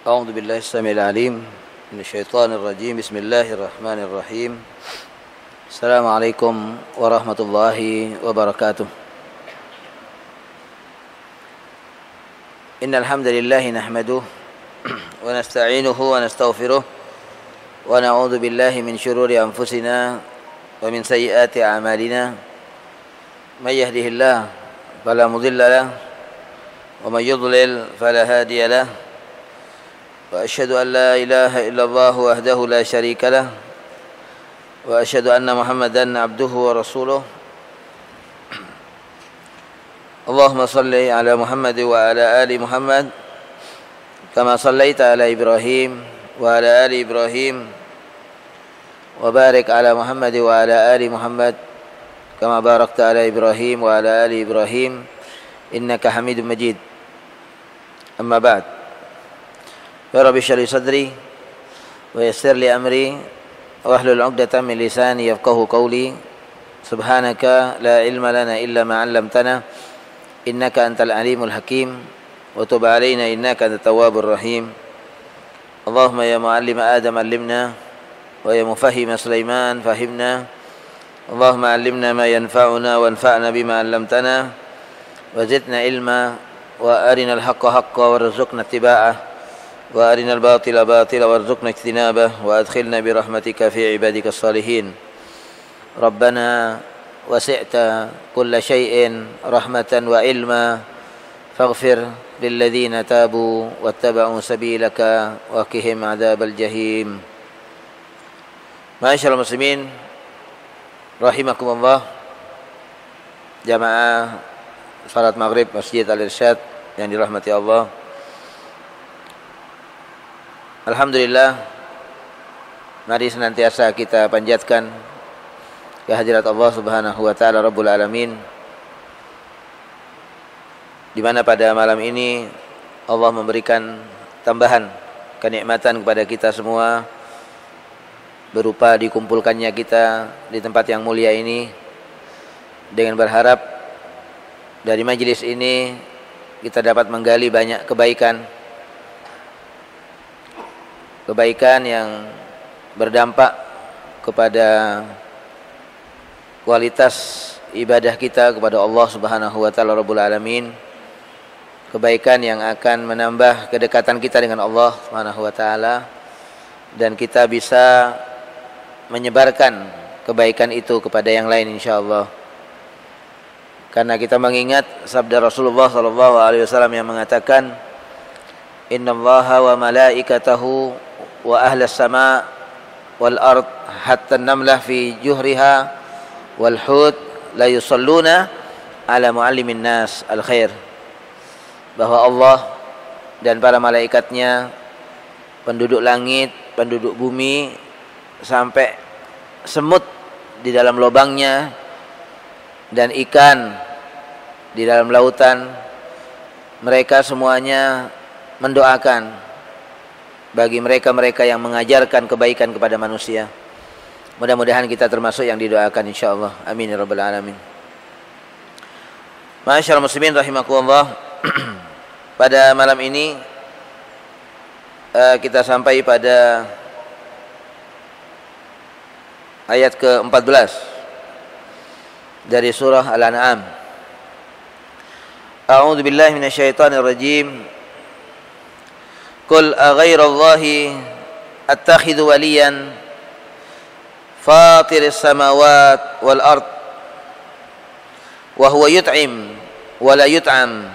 أعوذ بالله السميع العليم من الشيطان الرجيم. بسم الله الرحمن الرحيم. السلام عليكم ورحمة الله وبركاته. إن الحمد لله نحمده ونستعينه ونستغفره ونعوذ بالله من شرور أنفسنا ومن سيئات أعمالنا. من يهده الله فلا مضل له ومن يضلل فلا هادي له. وأشهد أن لا إله إلا الله وحده لا شريك له وأشهد أن محمدا عبده ورسوله. اللهم صل على محمد وعلى آل محمد كما صليت على إبراهيم وعلى آل إبراهيم وبارك على محمد وعلى آل محمد كما باركت على إبراهيم وعلى آل إبراهيم إنك حميد مجيد. أما بعد، يا رب اشرح لي صدري ويسر لي أمري واحلل عقدة من لساني يفقهوا قولي. سبحانك لا علم لنا إلا ما علمتنا إنك أنت العليم الحكيم وتب علينا إنك أنت التواب الرحيم. اللهم يا معلم آدم علمنا ويا مفهم سليمان فهمنا. اللهم علمنا ما ينفعنا وانفعنا بما علمتنا وزدنا علما وأرنا الحق حقا وارزقنا اتباعه وأرنا الباطل باطلا وارزقنا اجتنابه وأدخلنا برحمتك في عبادك الصالحين. ربنا وسعت كل شيء رحمة وعلما فاغفر للذين تابوا واتبعوا سبيلك وقهم عذاب الجحيم. Ma'asyiral muslimin rahimakumullah, jamaah salat maghrib Masjid Al-Irsyad yang dirahmati Allah. Alhamdulillah, mari senantiasa kita panjatkan kehadirat Allah Subhanahu wa taala Rabbul Alamin, di mana pada malam ini Allah memberikan tambahan kenikmatan kepada kita semua berupa dikumpulkannya kita di tempat yang mulia ini, dengan berharap dari majelis ini kita dapat menggali banyak kebaikan yang berdampak kepada kualitas ibadah kita kepada Allah Subhanahu wa taala Rabbul Alamin, kebaikan yang akan menambah kedekatan kita dengan Allah Subhanahu wa taala, dan kita bisa menyebarkan kebaikan itu kepada yang lain insyaallah. Karena kita mengingat sabda Rasulullah sallallahu alaihi wasallam yang mengatakan, innallaha wa malaikatahu wa ahlas sama wal ard hatta namlah fi juhriha wal hud la yusalluna ala muallimin nas al khair. Bahwa Allah dan para malaikatnya, penduduk langit, penduduk bumi, sampai semut di dalam lubangnya dan ikan di dalam lautan, mereka semuanya mendoakan bagi mereka-mereka yang mengajarkan kebaikan kepada manusia. Mudah-mudahan kita termasuk yang didoakan insyaallah. Amin ya rabbal alamin. Ma'asyiral muslimin rahimakumullah. Pada malam ini kita sampai pada ayat ke-14 dari surah Al-An'am. A'udzu billahi minasyaitonir rajim. Qul aghairallahi attakhidhu waliyan fatiris samawati wal ard wa huwa yut'im wa la yut'am.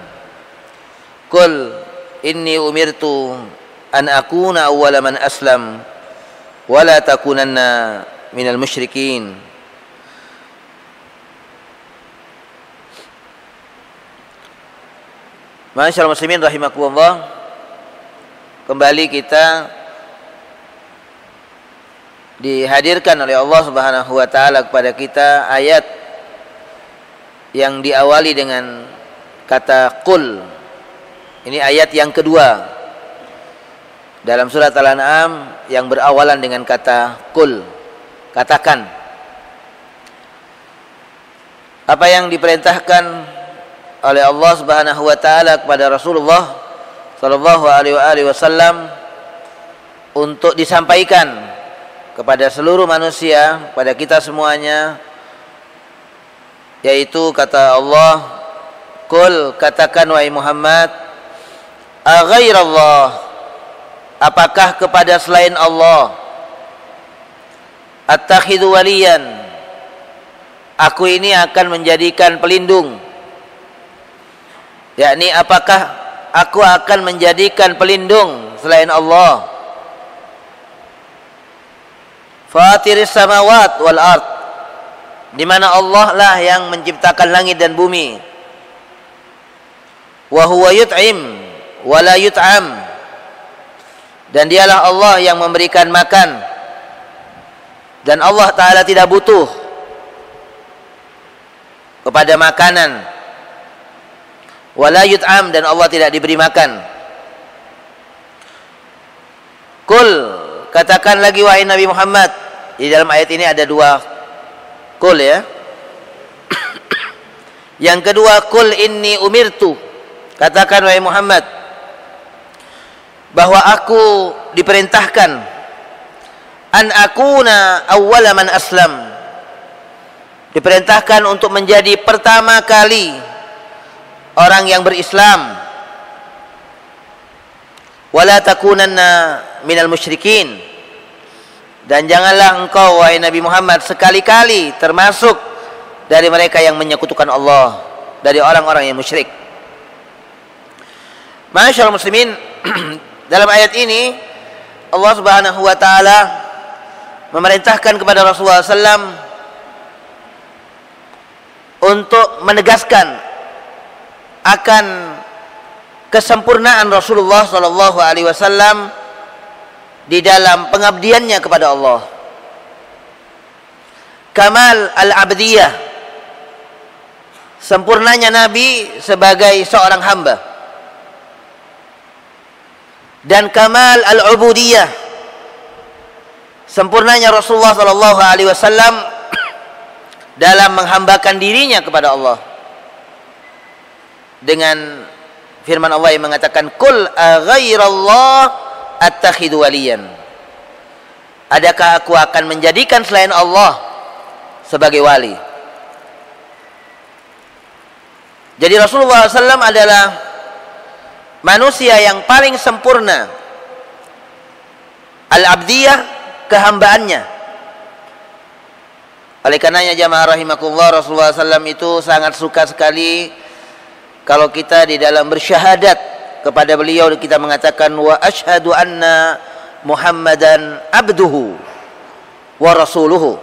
Qul inni umirtu an akuna awwala man aslam wa la takunanna minal musyrikin. Ma'asyiral muslimin rahimakumullah, kembali kita dihadirkan oleh Allah Subhanahu wa taala kepada kita ayat yang diawali dengan kata qul. Ini ayat yang kedua dalam surat Al-An'am yang berawalan dengan kata qul, katakan. Apa yang diperintahkan oleh Allah Subhanahu wa taala kepada Rasulullah sallallahu alaihi wasallam untuk disampaikan kepada seluruh manusia, pada kita semuanya, yaitu kata Allah, "Qul," katakan wahai Muhammad, "aghairallah," apakah kepada selain Allah, "attakhidhu waliyan," aku ini akan menjadikan pelindung, yakni apakah aku akan menjadikan pelindung selain Allah. Fatiris samawat wal ard, di mana Allah lah yang menciptakan langit dan bumi. Wa huwa yut'im wa la yut'am, dan dialah Allah yang memberikan makan, dan Allah Ta'ala tidak butuh kepada makanan. Wa la yut'am, dan Allah tidak diberi makan. Qul, katakan lagi wahai Nabi Muhammad. Di dalam ayat ini ada dua qul ya. Yang kedua, qul inni umirtu, katakan wahai Muhammad bahwa aku diperintahkan an akuna awwala man aslam, diperintahkan untuk menjadi pertama kali orang yang berislam. Wala takunanna minal musyrikin, dan janganlah engkau wahai Nabi Muhammad sekali-kali termasuk dari mereka yang menyekutukan Allah, dari orang-orang yang musyrik. Ma'asyiral muslimin, dalam ayat ini Allah Subhanahu wa taala memerintahkan kepada Rasulullah SAW untuk menegaskan akan kesempurnaan Rasulullah SAW di dalam pengabdiannya kepada Allah. Kamal al-abdiyah, sempurnanya Nabi sebagai seorang hamba. Dan kamal al-ubudiyah, sempurnanya Rasulullah SAW dalam menghambakan dirinya kepada Allah. Dengan firman Allah yang mengatakan, "Qul aghairallah attakhidhu waliyan," adakah aku akan menjadikan selain Allah sebagai wali? Jadi Rasulullah SAW adalah manusia yang paling sempurna al-abdiyah, kehambaannya. Oleh karenanya jamaah rahimakumullah, Rasulullah SAW itu sangat suka sekali kalau kita di dalam bersyahadat kepada beliau kita mengatakan, wa asyhadu anna Muhammadan abduhu wa rasuluhu,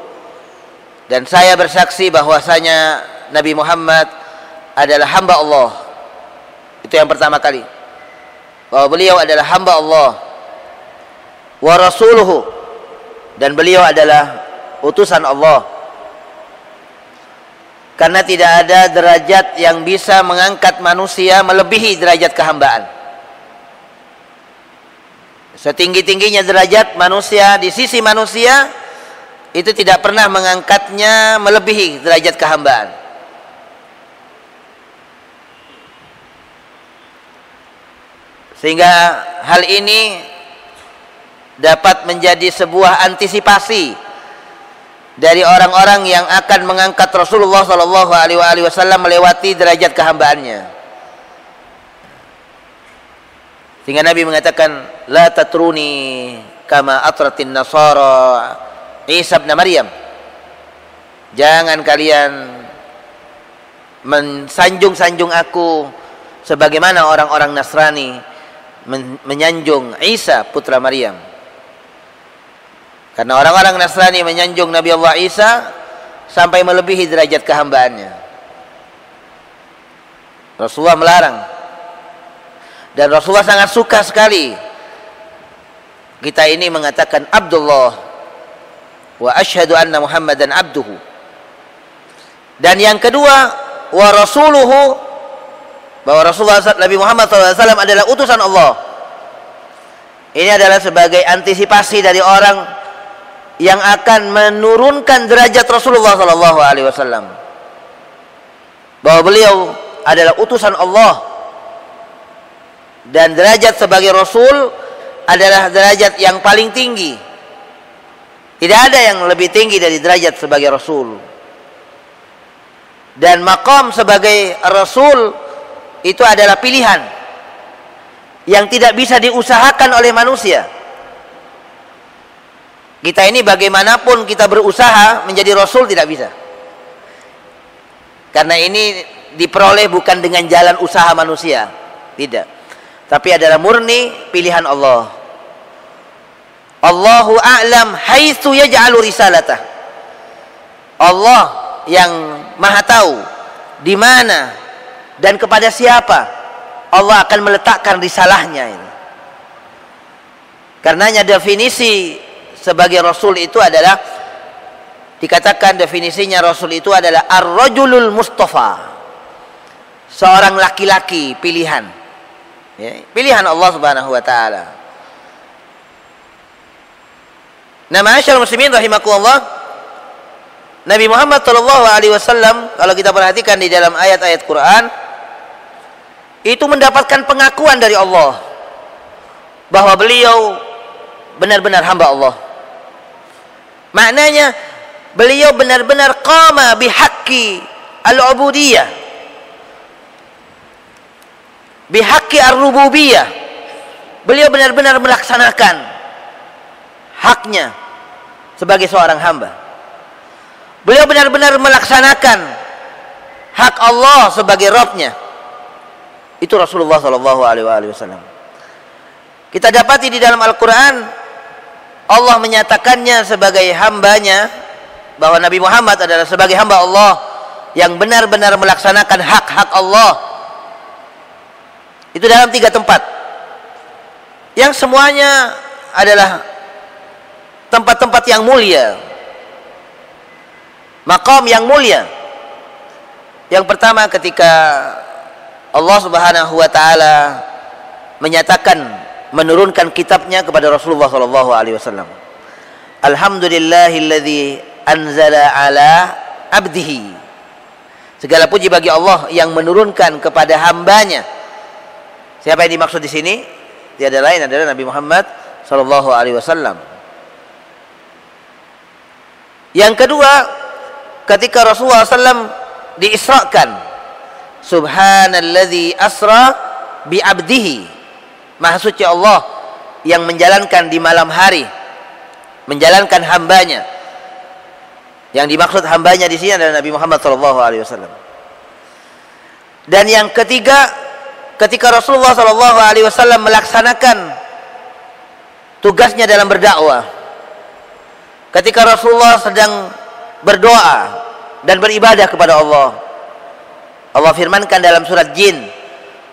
dan saya bersaksi bahwasanya Nabi Muhammad adalah hamba Allah. Itu yang pertama kali, bahwa beliau adalah hamba Allah, wa rasuluhu, dan beliau adalah utusan Allah. Karena tidak ada derajat yang bisa mengangkat manusia melebihi derajat kehambaan. Setinggi-tingginya derajat manusia di sisi manusia, itu tidak pernah mengangkatnya melebihi derajat kehambaan. Sehingga hal ini dapat menjadi sebuah antisipasi dari orang-orang yang akan mengangkat Rasulullah SAW melewati derajat kehambaannya. Sehingga Nabi mengatakan, la tatruni kama atratin nasara Isa bin Maryam, jangan kalian mensanjung-sanjung aku sebagaimana orang-orang Nasrani menyanjung Isa putra Maryam. Karena orang-orang Nasrani menyanjung Nabi Allah Isa sampai melebihi derajat kehambaannya. Rasulullah melarang. Dan Rasulullah sangat suka sekali kita ini mengatakan Abdullah wa asyhadu anna Muhammadan abduhu. Dan yang kedua, wa rasuluhu, bahwa Rasulullah Nabi Muhammad SAW adalah utusan Allah. Ini adalah sebagai antisipasi dari orang yang akan menurunkan derajat Rasulullah SAW, bahwa beliau adalah utusan Allah, dan derajat sebagai Rasul adalah derajat yang paling tinggi. Tidak ada yang lebih tinggi dari derajat sebagai Rasul. Dan maqam sebagai Rasul itu adalah pilihan yang tidak bisa diusahakan oleh manusia. Kita ini bagaimanapun kita berusaha menjadi Rasul tidak bisa. Karena ini diperoleh bukan dengan jalan usaha manusia. Tidak. Tapi adalah murni pilihan Allah. Allahu a'lam haitsu yaj'alu risalatah. Allah yang Maha tahu di mana dan kepada siapa Allah akan meletakkan risalahnya ini. Karenanya definisi sebagai Rasul itu adalah, dikatakan definisinya Rasul itu adalah ar-rajulul mustafa, seorang laki-laki pilihan, ya, pilihan Allah Subhanahu wa taala. Nah, ma'asyiral muslimin rahimakumullah, Nabi Muhammad sallallahu alaihi wasallam kalau kita perhatikan di dalam ayat-ayat Quran itu mendapatkan pengakuan dari Allah bahwa beliau benar-benar hamba Allah. Maknanya beliau benar-benar qama bihaqqi al-ubudiyah, bihaqqi ar-rububiyah. Beliau benar-benar melaksanakan haknya sebagai seorang hamba. Beliau benar-benar melaksanakan hak Allah sebagai Rabb-Nya. Itu Rasulullah sallallahu alaihi wasallam. Kita dapati di dalam Al-Quran Allah menyatakannya sebagai hambanya, bahwa Nabi Muhammad adalah sebagai hamba Allah yang benar-benar melaksanakan hak-hak Allah. Itu dalam 3 tempat yang semuanya adalah tempat-tempat yang mulia, maqam yang mulia. Yang pertama ketika Allah Subhanahu wa taala menyatakan, menurunkan kitabnya kepada Rasulullah sallallahu alaihi wasallam. Alhamdulillahilladzi anzala ala abdihi. Segala puji bagi Allah yang menurunkan kepada hambanya. Siapa yang dimaksud di sini? Tiada lain adalah Nabi Muhammad sallallahu alaihi wasallam. Yang kedua, ketika Rasulullah SAW diisrakan, Subhanalladzi asra bi abdihi. Maha suci Allah yang menjalankan di malam hari, menjalankan hambanya. Yang dimaksud hambanya di sini adalah Nabi Muhammad SAW. Dan yang ketiga, ketika Rasulullah SAW melaksanakan tugasnya dalam berdakwah, ketika Rasulullah sedang berdoa dan beribadah kepada Allah, Allah firmankan dalam surat Jin,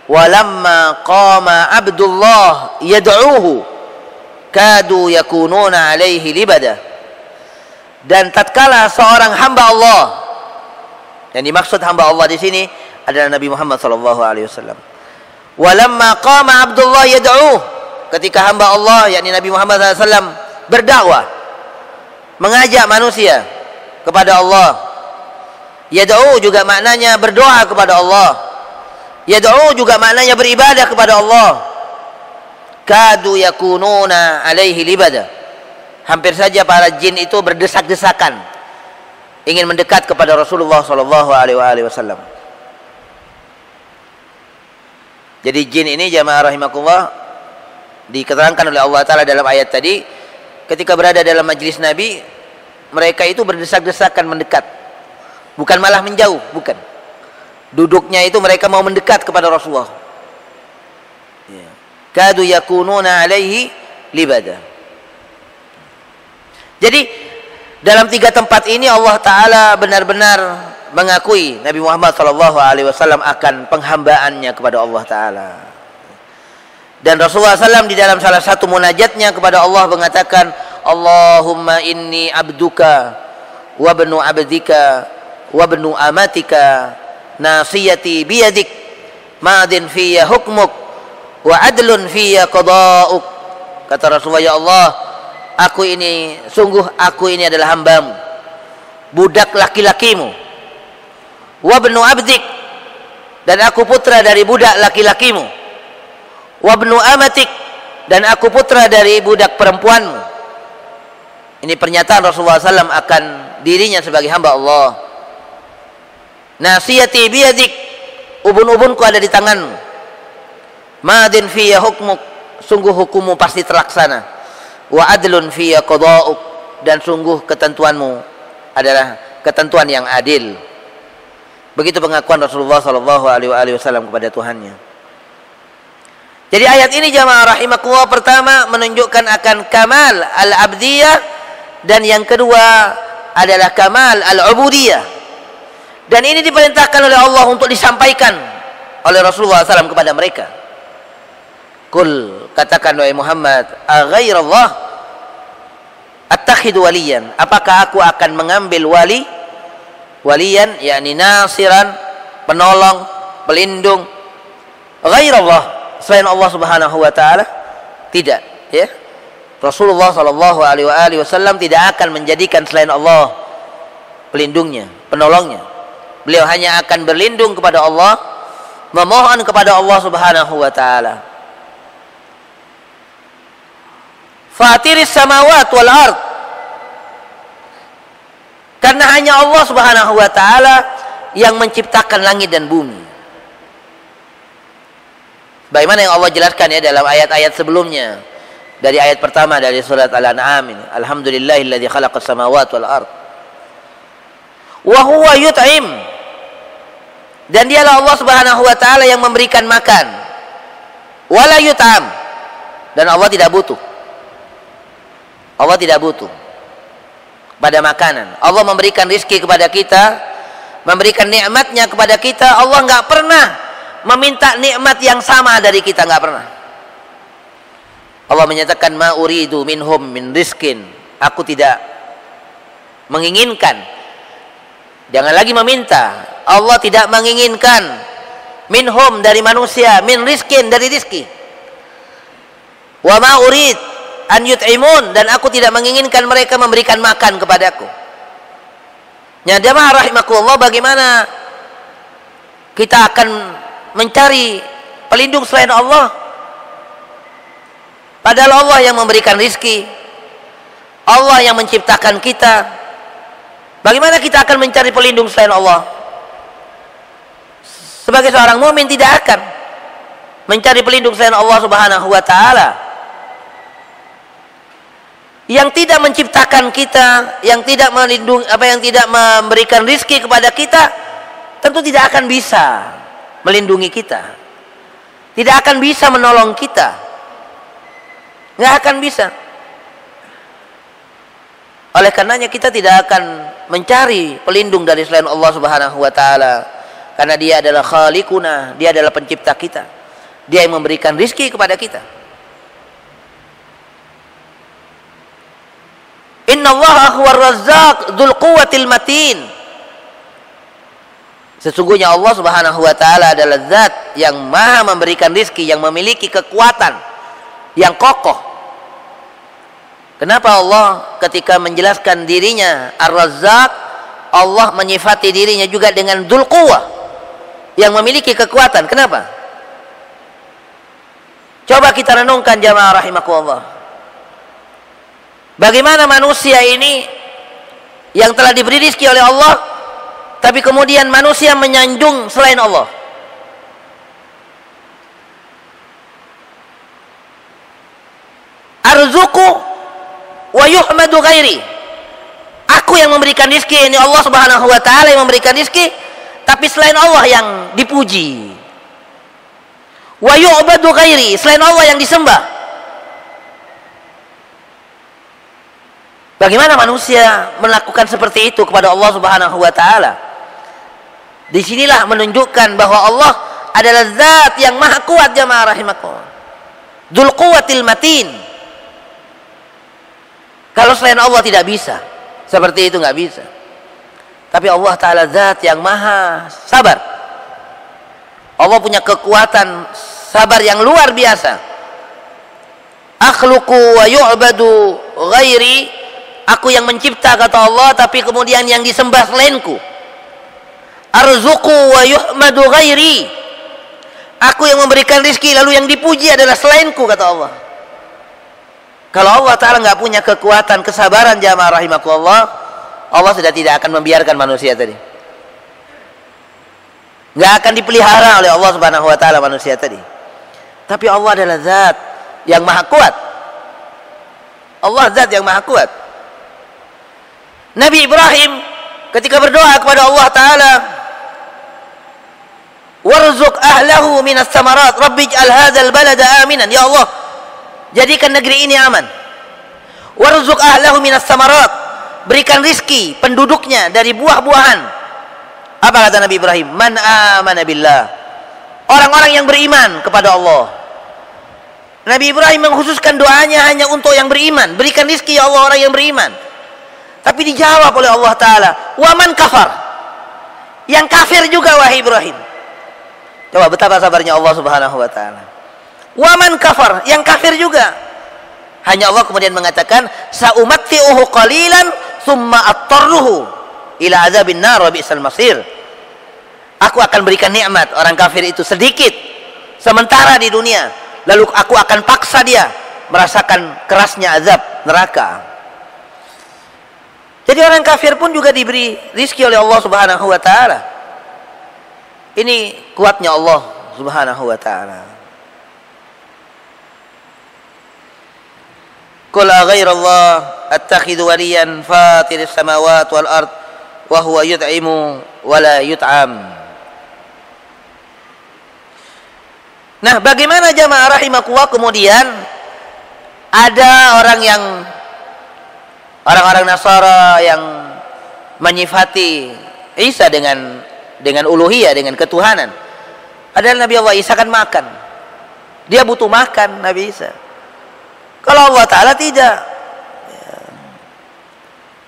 walamma qama abdullah yad'uhu kadu yakununa alaihi libada. Dan tatkala seorang hamba Allah, yang dimaksud hamba Allah di sini adalah Nabi Muhammad sallallahu alaihi wasallam. Walamma qama abdullah yad'uhu, ketika hamba Allah yakni Nabi Muhammad sallallahu alaihi wasallam berdakwah, mengajak manusia kepada Allah. Yad'u juga maknanya berdoa kepada Allah. Yad'u juga maknanya beribadah kepada Allah. Kadu yakununa alaihi libada. Hampir saja para jin itu berdesak-desakan ingin mendekat kepada Rasulullah sallallahu alaihi wasallam. Jadi jin ini jamaah rahimakumullah diketerangkan oleh Allah taala dalam ayat tadi, ketika berada dalam majlis Nabi, mereka itu berdesak-desakan mendekat, bukan malah menjauh, bukan. Duduknya itu mereka mau mendekat kepada Rasulullah. Kadu yakununa alaihi libada. Jadi dalam 3 tempat ini Allah Ta'ala benar-benar mengakui Nabi Muhammad SAW akan penghambaannya kepada Allah Ta'ala. Dan Rasulullah SAW di dalam salah satu munajatnya kepada Allah mengatakan, Allahumma inni abduka wa ibnu abdika wa ibnu amatika nasiyati biyadik madin fiyya hukmuk wa adlun fiyya qada'uk. Kata Rasulullah, ya Allah, aku ini adalah hambamu, budak laki-lakimu, wa ibnu abdik, dan aku putra dari budak laki-lakimu, wa ibnu amatik, dan aku putra dari budak perempuanmu. Ini pernyataan Rasulullah SAW akan dirinya sebagai hamba Allah. Nasiyati biyadik, ubun-ubunku ada di tanganmu. Madin fiyya hukmuk, sungguh hukummu pasti terlaksana. Wa adlun fiyya qada'uk, dan sungguh ketentuanmu adalah ketentuan yang adil. Begitu pengakuan Rasulullah SAW kepada Tuhannya. Jadi ayat ini jamaah rahimakumullah, pertama menunjukkan akan kamal al-abdiyah, dan yang kedua adalah kamal al-ubudiyah. Dan ini diperintahkan oleh Allah untuk disampaikan oleh Rasulullah SAW kepada mereka. Kul, katakan wahai Muhammad, aghairallah attakhidu waliyan, apakah aku akan mengambil waliyan, yakni nasiran, penolong, pelindung, ghairallah, selain Allah Subhanahu wa taala? Tidak, ya. Rasulullah sallallahu alaihi wasallam tidak akan menjadikan selain Allah pelindungnya, penolongnya. Beliau hanya akan berlindung kepada Allah, memohon kepada Allah Subhanahu wa taala. Fatiris samawati wal ard, karena hanya Allah Subhanahu wa taala yang menciptakan langit dan bumi. Bagaimana yang Allah jelaskan ya dalam ayat-ayat sebelumnya. Dari ayat pertama dari surat Al-An'am ini, alhamdulillahilladzi khalaqas samawati wal ard wa huwa yut'im, dan dialah Allah Subhanahu wa taala yang memberikan makan, wala yut'am, dan Allah tidak butuh. Allah tidak butuh pada makanan. Allah memberikan rizki kepada kita, memberikan nikmatnya kepada kita. Allah nggak pernah meminta nikmat yang sama dari kita, nggak pernah. Allah menyatakan ma uridu minhum min rizkin, aku tidak menginginkan. Jangan lagi meminta. Allah tidak menginginkan minhum dari manusia, min rizkin dari rizki. Wa ma urid an yut'imun, dan aku tidak menginginkan mereka memberikan makan kepadaku. Ya jamaah rahimakumullah, bagaimana kita akan mencari pelindung selain Allah? Padahal Allah yang memberikan rizki, Allah yang menciptakan kita. Bagaimana kita akan mencari pelindung selain Allah? Sebagai seorang mukmin tidak akan mencari pelindung selain Allah Subhanahu wa taala. Yang tidak menciptakan kita, yang tidak melindungi, yang tidak memberikan rizki kepada kita, tentu tidak akan bisa melindungi kita, tidak akan bisa menolong kita, nggak akan bisa. Oleh karenanya kita tidak akan mencari pelindung dari selain Allah Subhanahu wa taala, karena Dia adalah khaliquna, Dia adalah pencipta kita, Dia yang memberikan rizki kepada kita. Innallaha huwar razzaq dzul quwwatil matin. Sesungguhnya Allah Subhanahu wa taala adalah zat yang maha memberikan rizki, yang memiliki kekuatan yang kokoh. Kenapa Allah ketika menjelaskan dirinya Ar-Razzaq, Allah menyifati dirinya juga dengan dzul quwwah, yang memiliki kekuatan? Kenapa? Coba kita renungkan jamaah rahimakumullah. Bagaimana manusia ini yang telah diberi rizki oleh Allah, tapi kemudian manusia menyanjung selain Allah. Arzuku wa yuhmadu ghairi, aku yang memberikan rizki, ini Allah Subhanahu wa taala yang memberikan rizki, tapi selain Allah yang dipuji. Wa yu'badu ghairi, selain Allah yang disembah. Bagaimana manusia melakukan seperti itu kepada Allah Subhanahu wa taala? Disinilah menunjukkan bahwa Allah adalah zat yang maha kuat jamaah rahimakumullah. Dzul quwwatil matin. Kalau selain Allah tidak bisa, seperti itu nggak bisa. Tapi Allah taala zat yang maha sabar. Allah punya kekuatan sabar yang luar biasa. Akhluqu wa yu'badu ghairi, aku yang mencipta kata Allah, tapi kemudian yang disembah selainku. Arzuqu wa yuhmadu ghairi, aku yang memberikan rizki lalu yang dipuji adalah selainku kata Allah. Kalau Allah Ta'ala nggak punya kekuatan, kesabaran jamaah rahimakumullah, Allah sudah tidak akan membiarkan manusia tadi. Nggak akan dipelihara oleh Allah Subhanahu Wa Ta'ala manusia tadi. Tapi Allah adalah zat yang maha kuat. Allah zat yang maha kuat. Nabi Ibrahim ketika berdoa kepada Allah Ta'ala, warzuq ahlahu minas samarat rabbij'al hadzal balada aminan, ya Allah jadikan negeri ini aman. Warzuq ahlahu minas samarat, berikan rizki penduduknya dari buah-buahan. Apa kata Nabi Ibrahim? Man amana billah, orang-orang yang beriman kepada Allah. Nabi Ibrahim mengkhususkan doanya hanya untuk yang beriman. Berikan rizki ya Allah orang yang beriman. Tapi dijawab oleh Allah Ta'ala, wa man kafar, yang kafir juga wahai Ibrahim. Coba betapa sabarnya Allah Subhanahu Wa Ta'ala. Wa man kafar, yang kafir juga. Hanya Allah kemudian mengatakan, sa'umatti'uhu qalilan thumma attarruhu ila azabin nar wa bi'sal masir. Aku akan berikan nikmat orang kafir itu sedikit sementara di dunia, lalu aku akan paksa dia merasakan kerasnya azab neraka. Jadi orang kafir pun juga diberi rizki oleh Allah Subhanahu Wa Ta'ala. Ini kuatnya Allah Subhanahu Wa Ta'ala. Qul aghairallah attakhidhu waliyan fatiris samawati wal ard wa huwa yut'imu wa la yut'am. Nah, bagaimana jamaah rahimakumullah kemudian ada orang-orang Nasara yang menyifati Isa dengan uluhiyah, dengan ketuhanan. Padahal Nabi Allah Isa kan makan. Dia butuh makan, Nabi Isa. Kalau Allah Ta'ala tidak.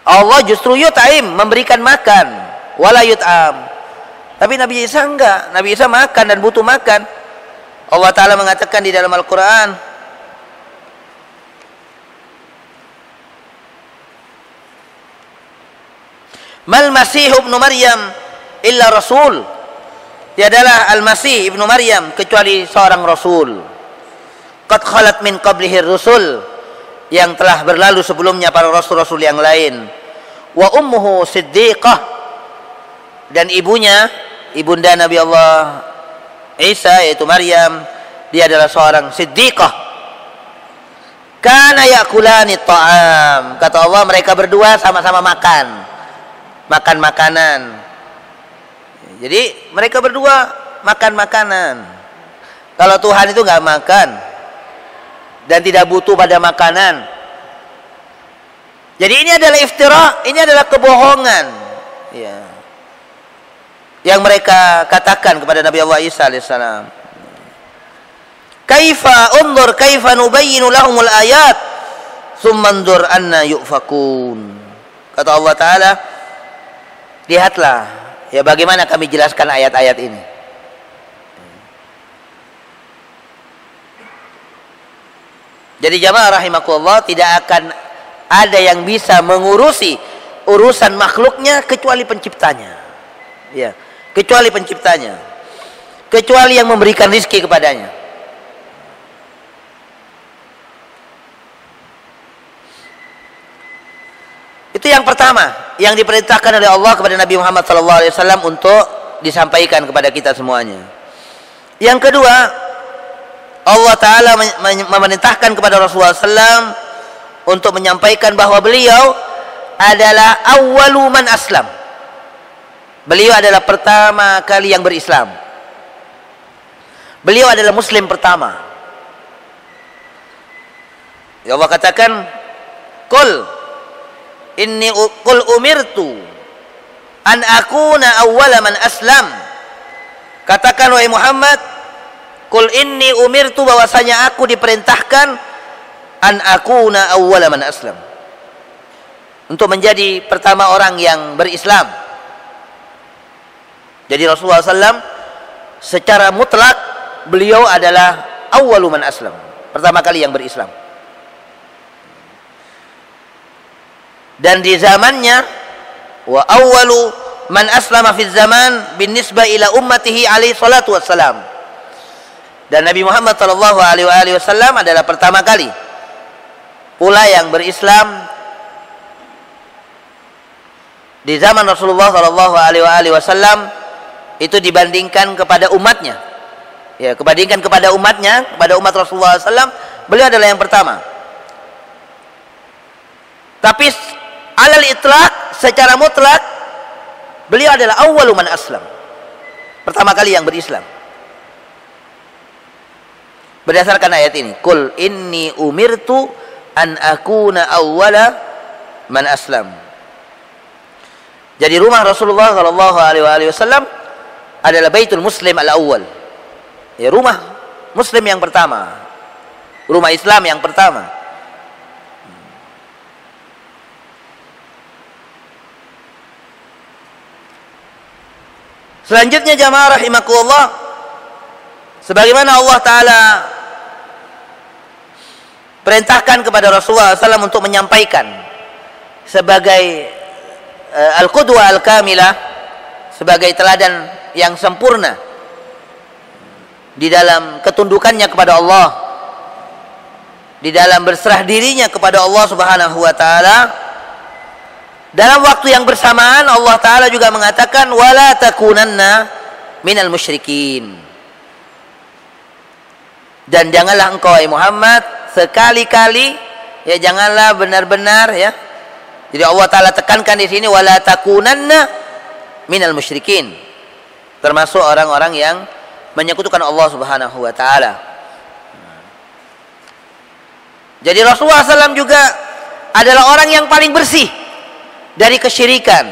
Allah justru yut'im, memberikan makan. Wala yut'am. Tapi Nabi Isa enggak. Nabi Isa makan dan butuh makan. Allah Ta'ala mengatakan di dalam Al-Quran, Mal Masih ibnu Maryam illa Rasul. Tiadalah Al-Masih ibnu Maryam kecuali seorang Rasul. Qad khalat min qablihi rusul, yang telah berlalu sebelumnya para rasul-rasul yang lain. Wa ummuhu siddiqah, dan ibunya, ibunda Nabi Allah Isa yaitu Maryam, dia adalah seorang siddiqah. Kana yakulani ta'am, kata Allah mereka berdua sama-sama makan makanan. Jadi mereka berdua makan makanan. Kalau Tuhan itu nggak makan dan tidak butuh pada makanan. Jadi ini adalah iftira, ini adalah kebohongan, ya, yang mereka katakan kepada Nabi Allah Isa alaihissalam. Kaifa undur kaifa nubayyinu lahumul ayat tsumma undur anna yufakun. Kata Allah Ta'ala, lihatlah ya bagaimana kami jelaskan ayat-ayat ini. Jadi jamaah rahimakumullah, tidak akan ada yang bisa mengurusi urusan makhluknya kecuali penciptanya. Ya, kecuali penciptanya. Kecuali yang memberikan rizki kepadanya. Itu yang pertama yang diperintahkan oleh Allah kepada Nabi Muhammad SAW untuk disampaikan kepada kita semuanya. Yang kedua, Allah Ta'ala memerintahkan kepada Rasulullah SAW untuk menyampaikan bahwa beliau adalah awwalu man aslam. Beliau adalah pertama kali yang berislam. Beliau adalah muslim pertama. Ya Allah katakan, Qul umirtu an akuna awwala man aslam. Katakan wahai Muhammad, Qul inni umirtu, bahwasanya aku diperintahkan an akuna awwala man aslam, untuk menjadi pertama orang yang berislam. Jadi Rasulullah SAW secara mutlak beliau adalah awwalu man aslam, pertama kali yang berislam. Dan di zamannya, wa awwalu man aslama fi zaman bin nisbah ila ummatihi alaihi salatu wassalam. Dan Nabi Muhammad sallallahu alaihi wasallam adalah pertama kali pula yang berislam di zaman Rasulullah Shallallahu Alaihi Wasallam itu dibandingkan kepada umatnya, ya, kebandingkan kepada umatnya, kepada umat Rasulullah SAW, beliau adalah yang pertama. Tapi alal itlaq, secara mutlak, beliau adalah awwalu man aslam, pertama kali yang berislam. Berdasarkan ayat ini, Qul inni umirtu an akuna awwala man aslam. Jadi rumah Rasulullah Shallallahu Alaihi Wasallam adalah Baitul Muslim al-awwal, ya, rumah Muslim yang pertama, rumah Islam yang pertama. Selanjutnya jamaah rahimakumullah, sebagaimana Allah Ta'ala perintahkan kepada Rasulullah SAW untuk menyampaikan sebagai al-qudwa al-kamilah, sebagai teladan yang sempurna di dalam ketundukannya kepada Allah, di dalam berserah dirinya kepada Allah Subhanahu wa Ta'ala. Dalam waktu yang bersamaan Allah Ta'ala juga mengatakan wala takunanna minal musyrikin, dan janganlah engkau Muhammad sekali-kali, ya, janganlah benar-benar, ya. Jadi Allah Ta'ala tekankan di sini wala takunanna minal musyrikin, termasuk orang-orang yang menyekutukan Allah Subhanahu wa Ta'ala. Jadi Rasulullah SAW juga adalah orang yang paling bersih dari kesyirikan,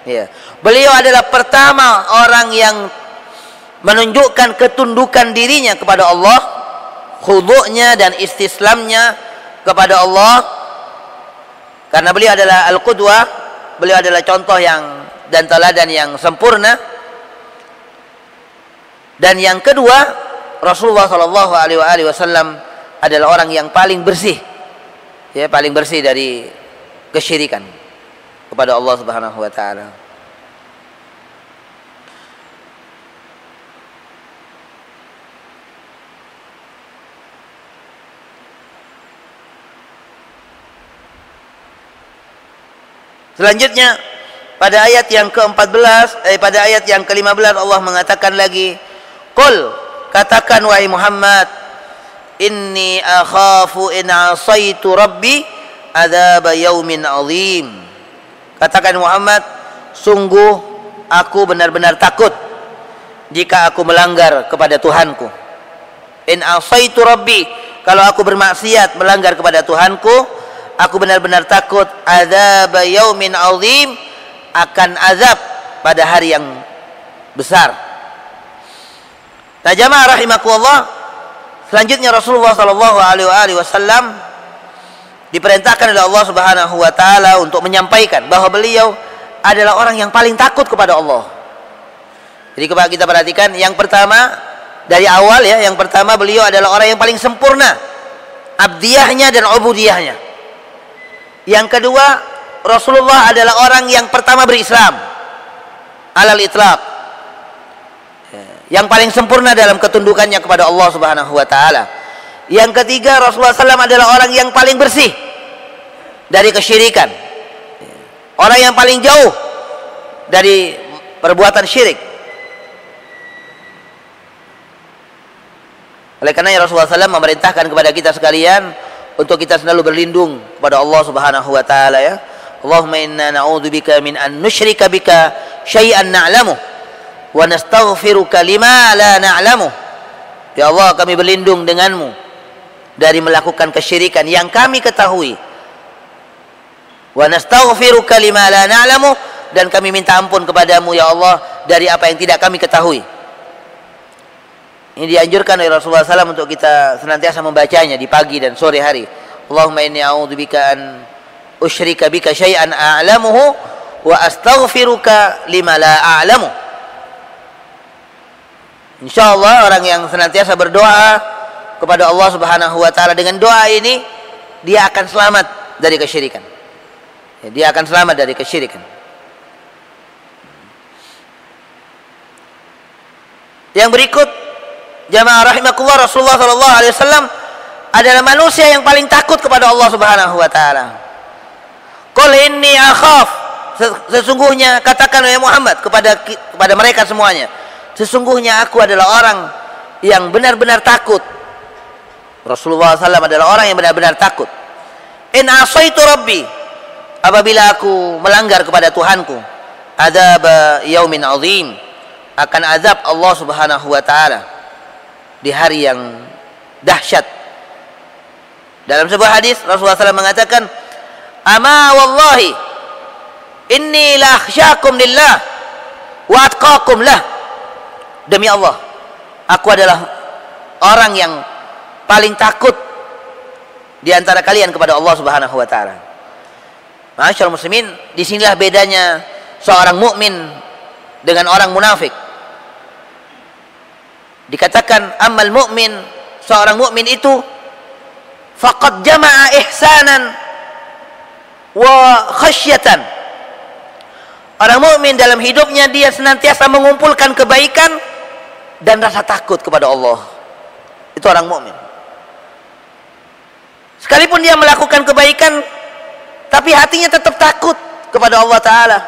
ya. Beliau adalah pertama orang yang menunjukkan ketundukan dirinya kepada Allah, khudu'nya dan istislamnya kepada Allah. Karena beliau adalah al-qudwah, beliau adalah contoh yang dan teladan yang sempurna. Dan yang kedua, Rasulullah Shallallahu Alaihi Wasallam adalah orang yang paling bersih, ya, paling bersih dari kesyirikan kepada Allah Subhanahu Wa Taala. Selanjutnya pada ayat yang ke-14, pada ayat yang ke-15 Allah mengatakan lagi, Qul, katakan wahai Muhammad, inni akhafu in asaitu rabbi adzab yaumin azim. Katakan Muhammad, sungguh aku benar-benar takut jika aku melanggar kepada Tuhanku. In asaitu rabbi, kalau aku bermaksiat melanggar kepada Tuhanku, aku benar-benar takut adzab yaumin azim, akan azab pada hari yang besar. Nah jamaah rahimakumullah, selanjutnya Rasulullah Shallallahu Alaihi Wasallam diperintahkan oleh Allah Subhanahu Wa Taala untuk menyampaikan bahwa beliau adalah orang yang paling takut kepada Allah. Jadi kita perhatikan, yang pertama dari awal, ya, yang pertama beliau adalah orang yang paling sempurna abdiyahnya dan ubudiyahnya. Yang kedua, Rasulullah adalah orang yang pertama berislam alal itlaq, yang paling sempurna dalam ketundukannya kepada Allah Subhanahu wa Ta'ala. Yang ketiga, Rasulullah SAW adalah orang yang paling bersih dari kesyirikan, orang yang paling jauh dari perbuatan syirik. Oleh karena Rasulullah SAW memerintahkan kepada kita sekalian untuk kita selalu berlindung kepada Allah Subhanahu wa Ta'ala, ya. Allahumma inna na'udzubika min an nusyrika bika syai'an na'lamu wa nastaghfiruka lima la na'lamu. Ya Allah, kami berlindung denganmu dari melakukan kesyirikan yang kami ketahui. Wa nastaghfiruka lima la na'lamu, dan kami minta ampun kepadamu ya Allah dari apa yang tidak kami ketahui. Ini dianjurkan oleh Rasulullah SAW untuk kita senantiasa membacanya di pagi dan sore hari. Allahumma inni a'udzubika an usyrika bika syai'an a'lamuhu wa astaghfiruka lima la a'lamu. Insyaallah orang yang senantiasa berdoa kepada Allah Subhanahu wa Ta'ala dengan doa ini, dia akan selamat dari kesyirikan. Dia akan selamat dari kesyirikan. Yang berikut, jamaah rahimakumullah, Rasulullah sallallahu alaihi wasallam adalah manusia yang paling takut kepada Allah Subhanahu wa taala. Qul inni akhaf, sesungguhnya katakan oleh Muhammad kepada mereka semuanya, sesungguhnya aku adalah orang yang benar-benar takut. Rasulullah SAW adalah orang yang benar-benar takut. In asaitu rabbi, apabila aku melanggar kepada Tuhanku, azab yaumin azim, akan azab Allah Subhanahu wa taala di hari yang dahsyat. Dalam sebuah hadis Rasulullah SAW mengatakan, ama wallahi inni la akhsyakum lillah wa atqakum lah, demi Allah aku adalah orang yang paling takut di antara kalian kepada Allah Subhanahu wa taala. Ma'asyiral muslimin, disinilah bedanya seorang mukmin dengan orang munafik. Dikatakan ammal mukmin, seorang mukmin itu faqad jama'a ihsanan wa khasyatan. Orang mukmin dalam hidupnya dia senantiasa mengumpulkan kebaikan dan rasa takut kepada Allah. Itu orang mukmin. Sekalipun dia melakukan kebaikan, tapi hatinya tetap takut kepada Allah Ta'ala.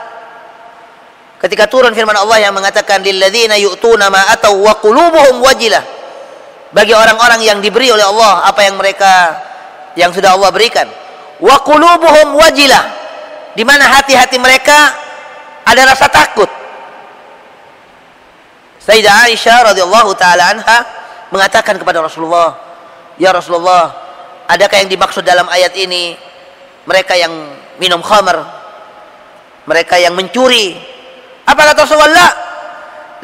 Ketika turun firman Allah yang mengatakan lilladzina yu'tuna ma ataw wa qulubuhum wajilah, bagi orang-orang yang diberi oleh Allah apa yang sudah Allah berikan, wa qulubuhum wajilah, di mana hati-hati mereka ada rasa takut. Sayyidah Aisyah radhiyallahu taala anha mengatakan kepada Rasulullah, ya Rasulullah, adakah yang dimaksud dalam ayat ini mereka yang minum khamar, mereka yang mencuri? Apa kata Rasulullah?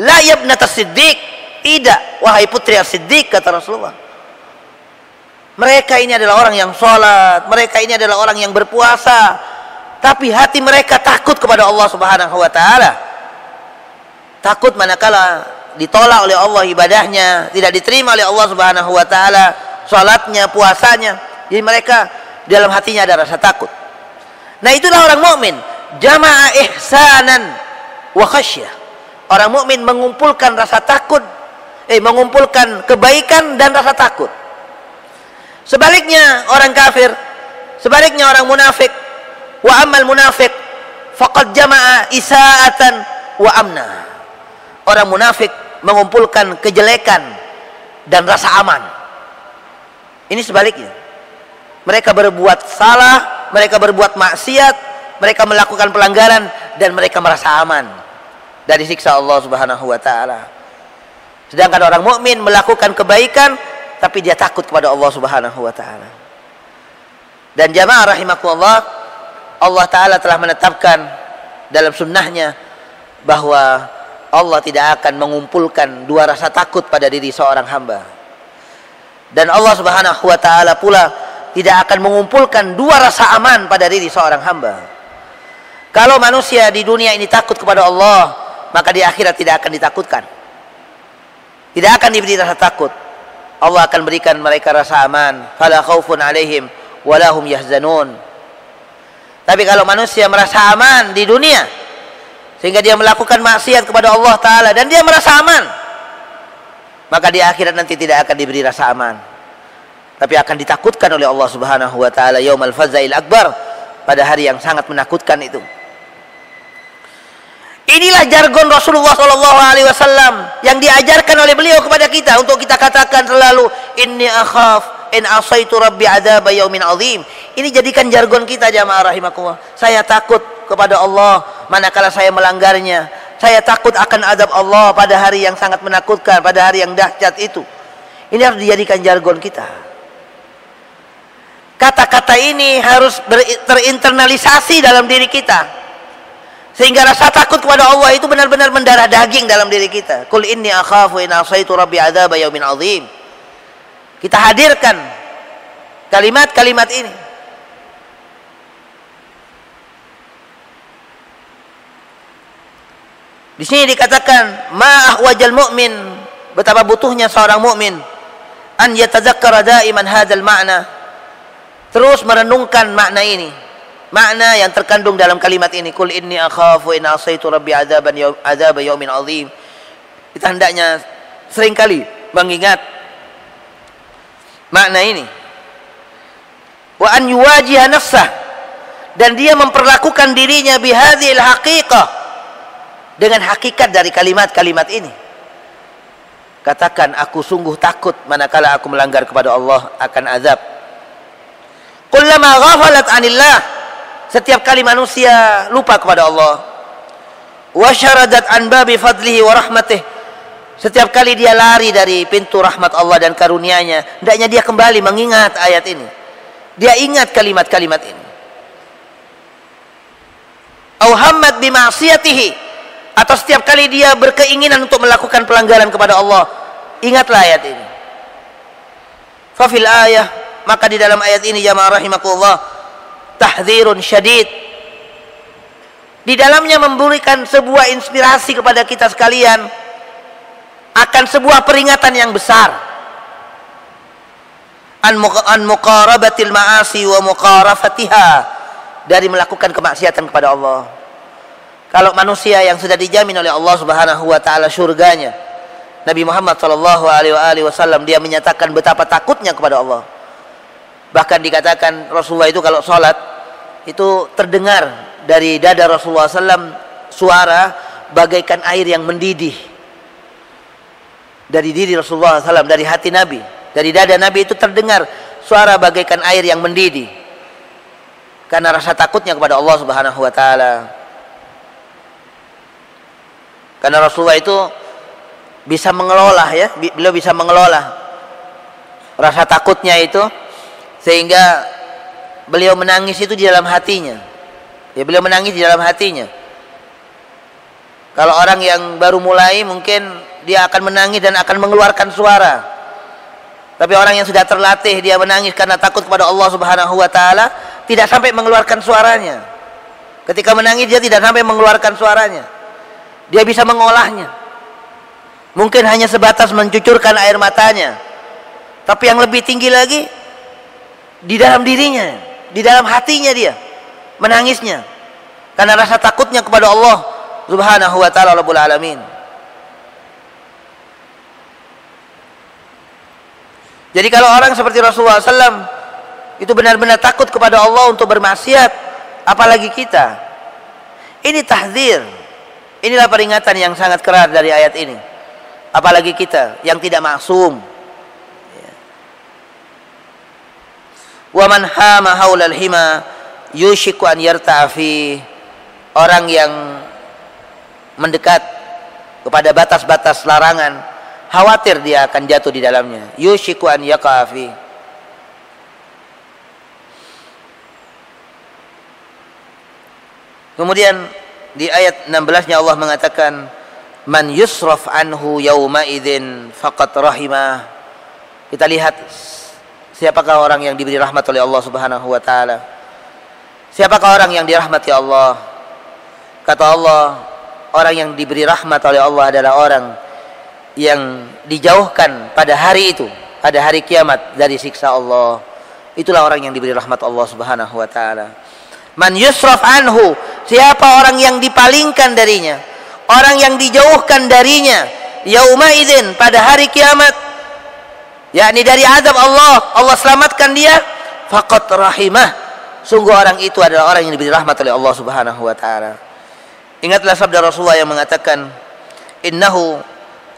La yabnata Siddiq, tidak wahai putri As-Siddiq, kata Rasulullah. Mereka ini adalah orang yang sholat, mereka ini adalah orang yang berpuasa, tapi hati mereka takut kepada Allah Subhanahu wa taala. Takut manakala ditolak oleh Allah ibadahnya, tidak diterima oleh Allah Subhanahu wa taala sholatnya, puasanya. Jadi mereka dalam hatinya ada rasa takut. Nah, itulah orang mukmin, jama'a ihsanan wa khasyah. Orang mukmin mengumpulkan rasa takut, mengumpulkan kebaikan dan rasa takut. Sebaliknya orang kafir, sebaliknya orang munafik, wa ammal munafiq faqad jama'a isaatan wa amna. Orang munafik mengumpulkan kejelekan dan rasa aman. Ini sebaliknya. Mereka berbuat salah, mereka berbuat maksiat, mereka melakukan pelanggaran, dan mereka merasa aman dari siksa Allah Subhanahu wa taala. Sedangkan orang mukmin melakukan kebaikan tapi dia takut kepada Allah Subhanahu wa taala. Dan jamaah rahimakumullah, Allah taala telah menetapkan dalam sunnahnya bahwa Allah tidak akan mengumpulkan dua rasa takut pada diri seorang hamba. Dan Allah Subhanahu wa taala pula tidak akan mengumpulkan dua rasa aman pada diri seorang hamba. Kalau manusia di dunia ini takut kepada Allah, maka di akhirat tidak akan ditakutkan. Tidak akan diberi rasa takut. Allah akan berikan mereka rasa aman. Fala khaufun alaihim wala hum yahzanun. Tapi kalau manusia merasa aman di dunia sehingga dia melakukan maksiat kepada Allah taala dan dia merasa aman, maka di akhirat nanti tidak akan diberi rasa aman, tapi akan ditakutkan oleh Allah Subhanahu wa taala yaumal fazail akbar, pada hari yang sangat menakutkan itu. Inilah jargon Rasulullah SAW yang diajarkan oleh beliau kepada kita untuk kita katakan selalu inni akhaf in asaitu rabbi adzab yaumin azim. Ini jadikan jargon kita jamaah rahimakumullah. Saya takut kepada Allah manakala saya melanggarnya. Saya takut akan azab Allah pada hari yang sangat menakutkan, pada hari yang dahsyat itu. Ini harus dijadikan jargon kita. Kata-kata ini harus terinternalisasi dalam diri kita, sehingga rasa takut kepada Allah itu benar-benar mendarah daging dalam diri kita. Qul inni akhafu in asaitu rabbi adzab yaumin azim. Kita hadirkan kalimat-kalimat ini. Di sini dikatakan ma ahwajal mu'min, betapa butuhnya seorang mukmin an yatazakkara daiman hadzal ma'na, terus merenungkan makna ini, makna yang terkandung dalam kalimat ini. Qul inni akhafu in asaitu rabbi adzab yaumin azim. Kita hendaknya seringkali mengingat makna ini. wa an yuwajiha nafsah, dan dia memperlakukan dirinya bihadhil haqiqah, dengan hakikat dari kalimat-kalimat ini. Katakan, aku sungguh takut manakala aku melanggar kepada Allah akan azab. Kullama ghafalat anillah, setiap kali manusia lupa kepada Allah, wa syaradat an babi fadlihi wa rahmatih, setiap kali dia lari dari pintu rahmat Allah dan karunia-Nya, hendaknya dia kembali mengingat ayat ini. Dia ingat kalimat-kalimat ini. Au hammat bi ma'siyatihi, atau setiap kali dia berkeinginan untuk melakukan pelanggaran kepada Allah, ingatlah ayat ini. Fa fil ayah, maka di dalam ayat ini jamaah rahimakumullah, tahdzirun syadid. Di dalamnya memberikan sebuah inspirasi kepada kita sekalian akan sebuah peringatan yang besar, an muqarabatil ma'asi wa muqarafatiha, dari melakukan kemaksiatan kepada Allah. Kalau manusia yang sudah dijamin oleh Allah Subhanahu wa taala surganya, Nabi Muhammad sallallahu alaihi wasallam dia menyatakan betapa takutnya kepada Allah. Bahkan dikatakan Rasulullah itu kalau sholat itu terdengar dari dada Rasulullah SAW suara bagaikan air yang mendidih. Dari diri Rasulullah SAW, dari hati Nabi, dari dada Nabi itu terdengar suara bagaikan air yang mendidih, karena rasa takutnya kepada Allah Subhanahu wa taala. Karena Rasulullah itu bisa mengelola, ya, beliau bisa mengelola rasa takutnya itu, sehingga beliau menangis itu di dalam hatinya. Ya, beliau menangis di dalam hatinya. Kalau orang yang baru mulai mungkin dia akan menangis dan akan mengeluarkan suara. Tapi orang yang sudah terlatih, dia menangis karena takut kepada Allah Subhanahu wa taala, tidak sampai mengeluarkan suaranya. Ketika menangis dia tidak sampai mengeluarkan suaranya. Dia bisa mengolahnya. Mungkin hanya sebatas mencucurkan air matanya. Tapi yang lebih tinggi lagi, di dalam dirinya, di dalam hatinya dia menangisnya karena rasa takutnya kepada Allah Subhanahu wa taala Rabbul Alamin. Jadi kalau orang seperti Rasulullah SAW itu benar-benar takut kepada Allah untuk bermaksiat, apalagi kita. Ini tahdzir. Inilah peringatan yang sangat keras dari ayat ini. Apalagi kita yang tidak maksum. Wa man hama haulal hima yushiku an yarta'fi, orang yang mendekat kepada batas-batas larangan, khawatir dia akan jatuh di dalamnya. Yushiku an yaqafi. Kemudian di ayat 16-nya Allah mengatakan, man yusraf anhu yauma idzin faqad rahimah. Kita lihat siapakah orang yang diberi rahmat oleh Allah Subhanahu wa taala. Siapakah orang yang dirahmati Allah? Kata Allah, orang yang diberi rahmat oleh Allah adalah orang yang dijauhkan pada hari itu, pada hari kiamat, dari siksa Allah. Itulah orang yang diberi rahmat Allah Subhanahu wa taala. Man yusraf anhu, siapa orang yang dipalingkan darinya, orang yang dijauhkan darinya, yauma idzin, pada hari kiamat, yakni dari azab Allah, Allah selamatkan dia, faqad rahimah, sungguh orang itu adalah orang yang diberi rahmat oleh Allah Subhanahu wa taala. Ingatlah sabda Rasulullah yang mengatakan, innahu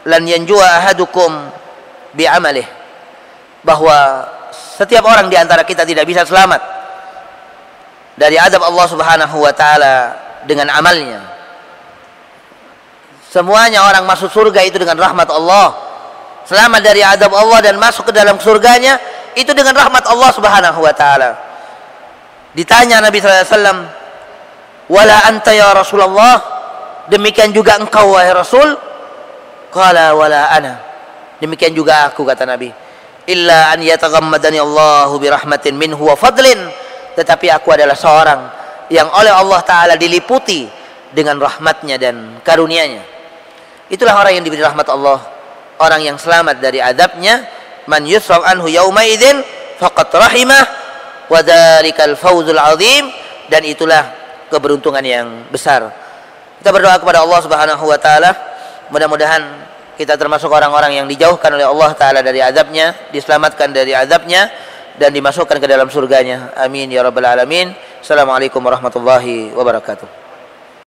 lan yanjua ahadukum bi amalih, bahwa setiap orang di antara kita tidak bisa selamat dari azab Allah Subhanahu wa taala dengan amalnya. Semuanya orang masuk surga itu dengan rahmat Allah, selamat dari azab Allah dan masuk ke dalam surganya itu dengan rahmat Allah Subhanahu wa taala. Ditanya Nabi sallallahu alaihi wasallam, wala anta ya Rasulullah, demikian juga engkau wahai Rasul? Qala wala ana, demikian juga aku, kata Nabi. Illa an yataghammadani Allahu bi rahmatin minhu wa fadlin, tetapi aku adalah seorang yang oleh Allah taala diliputi dengan rahmatnya dan karunia-Nya. Itulah orang yang diberi rahmat Allah, orang yang selamat dari azabnya. Man yusraf anhu yauma idzin faqad rahimah wa dzalikal fawzul azim, dan itulah keberuntungan yang besar. Kita berdoa kepada Allah Subhanahu wa taala, mudah-mudahan kita termasuk orang-orang yang dijauhkan oleh Allah taala dari azabnya, diselamatkan dari azabnya, dan dimasukkan ke dalam surganya. Amin ya rabbal alamin. Assalamualaikum warahmatullahi wabarakatuh.